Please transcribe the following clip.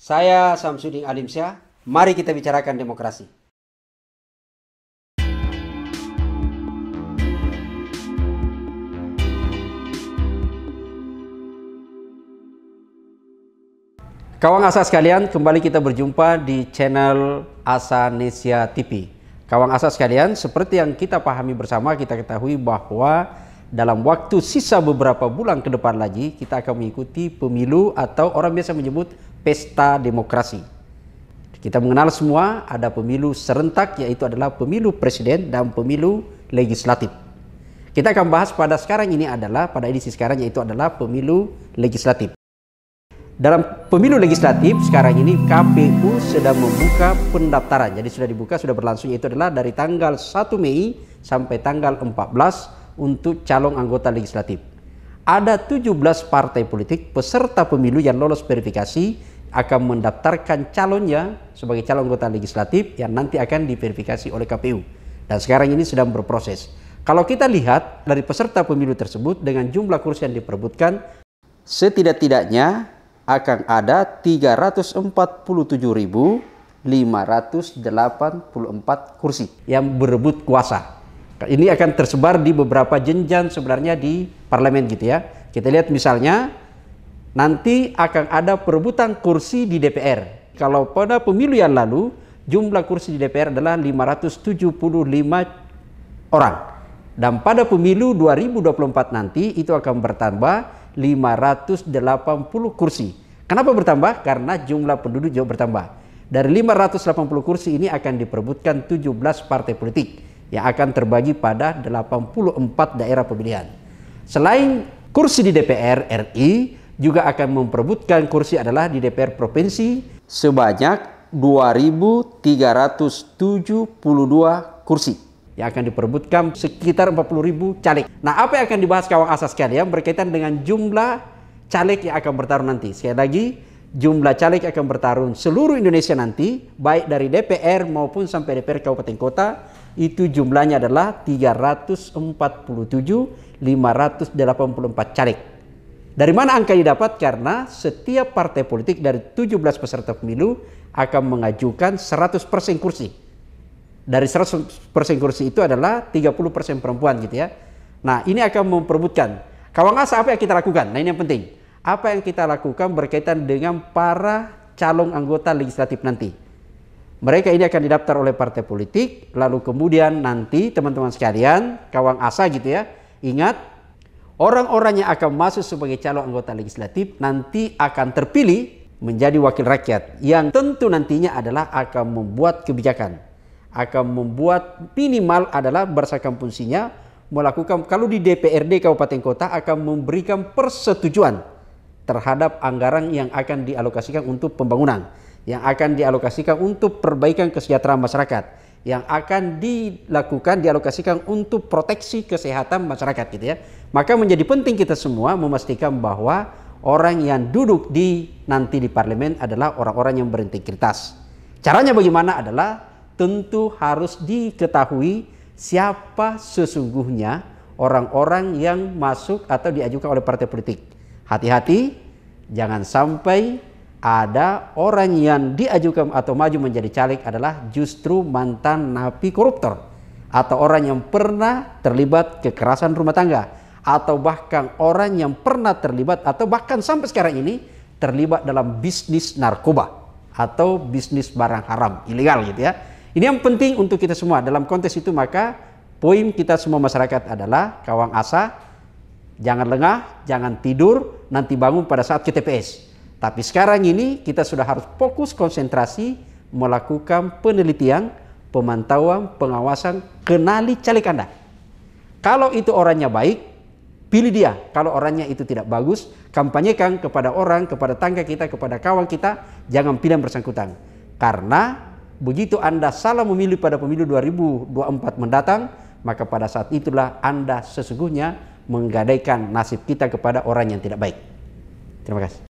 Saya Samsudin Alimsyah, mari kita bicarakan demokrasi. Kawan Asa sekalian, kembali kita berjumpa di channel Asanesia TV. Kawan Asa sekalian, seperti yang kita pahami bersama, kita ketahui bahwa dalam waktu sisa beberapa bulan ke depan lagi, kita akan mengikuti pemilu atau orang biasa menyebut pesta demokrasi. Kita mengenal semua ada pemilu serentak, yaitu adalah pemilu presiden dan pemilu legislatif. Kita akan bahas pada sekarang ini adalah, pada edisi sekarang, yaitu adalah pemilu legislatif. Dalam pemilu legislatif sekarang ini KPU sedang membuka pendaftaran. Jadi sudah dibuka, sudah berlangsung, yaitu adalah dari tanggal 1 Mei sampai tanggal 14 untuk calon anggota legislatif. Ada 17 partai politik peserta pemilu yang lolos verifikasi akan mendaftarkan calonnya sebagai calon anggota legislatif yang nanti akan diverifikasi oleh KPU. Dan sekarang ini sedang berproses. Kalau kita lihat dari peserta pemilu tersebut dengan jumlah kursi yang diperebutkan, setidak-tidaknya akan ada 347.584 kursi yang berebut kuasa. Ini akan tersebar di beberapa jenjang sebenarnya di parlemen gitu ya. Kita lihat misalnya nanti akan ada perebutan kursi di DPR. Kalau pada pemilu yang lalu jumlah kursi di DPR adalah 575 orang. Dan pada pemilu 2024 nanti itu akan bertambah 580 kursi. Kenapa bertambah? Karena jumlah penduduk juga bertambah. Dari 580 kursi ini akan diperebutkan 17 partai politik yang akan terbagi pada 84 daerah pemilihan. Selain kursi di DPR RI, juga akan memperebutkan kursi adalah di DPR provinsi sebanyak 2.372 kursi yang akan diperebutkan sekitar 40.000 caleg. Nah, apa yang akan dibahas kawan Asa sekalian berkaitan dengan jumlah caleg yang akan bertarung nanti. Sekali lagi, jumlah caleg yang akan bertarung seluruh Indonesia nanti, baik dari DPR maupun sampai DPR kabupaten kota, itu jumlahnya adalah 347.584 caleg. Dari mana angka didapat? Karena setiap partai politik dari 17 peserta pemilu akan mengajukan 100% kursi. Dari 100% kursi itu adalah 30% perempuan gitu ya. Nah, ini akan memperebutkan. Kawan Asa, apa yang kita lakukan? Nah, ini yang penting. Apa yang kita lakukan berkaitan dengan para calon anggota legislatif nanti. Mereka ini akan didaftar oleh partai politik, lalu kemudian nanti teman-teman sekalian, kawan Asa gitu ya, ingat, orang-orang yang akan masuk sebagai calon anggota legislatif nanti akan terpilih menjadi wakil rakyat yang tentu nantinya adalah akan membuat kebijakan, akan membuat minimal adalah berdasarkan fungsinya melakukan, kalau di DPRD kabupaten kota akan memberikan persetujuan terhadap anggaran yang akan dialokasikan untuk pembangunan, yang akan dialokasikan untuk perbaikan kesejahteraan masyarakat, yang akan dialokasikan untuk proteksi kesehatan masyarakat gitu ya. Maka menjadi penting kita semua memastikan bahwa orang yang duduk nanti di parlemen adalah orang-orang yang berintegritas. Caranya bagaimana adalah tentu harus diketahui siapa sesungguhnya orang-orang yang masuk atau diajukan oleh partai politik. Hati-hati, jangan sampai ada orang yang diajukan atau maju menjadi caleg adalah justru mantan napi koruptor, atau orang yang pernah terlibat kekerasan rumah tangga, atau bahkan orang yang pernah terlibat atau bahkan sampai sekarang ini terlibat dalam bisnis narkoba atau bisnis barang haram ilegal gitu ya. Ini yang penting untuk kita semua. Dalam konteks itu maka poin kita semua masyarakat adalah kawan Asa, jangan lengah, jangan tidur, nanti bangun pada saat ke TPS. Tapi sekarang ini kita sudah harus fokus konsentrasi melakukan penelitian, pemantauan, pengawasan, kenali caleg Anda. Kalau itu orangnya baik, pilih dia. Kalau orangnya itu tidak bagus, kampanyekan kepada orang, kepada tangga kita, kepada kawan kita, jangan pilih yang bersangkutan. Karena begitu Anda salah memilih pada pemilu 2024 mendatang, maka pada saat itulah Anda sesungguhnya menggadaikan nasib kita kepada orang yang tidak baik. Terima kasih.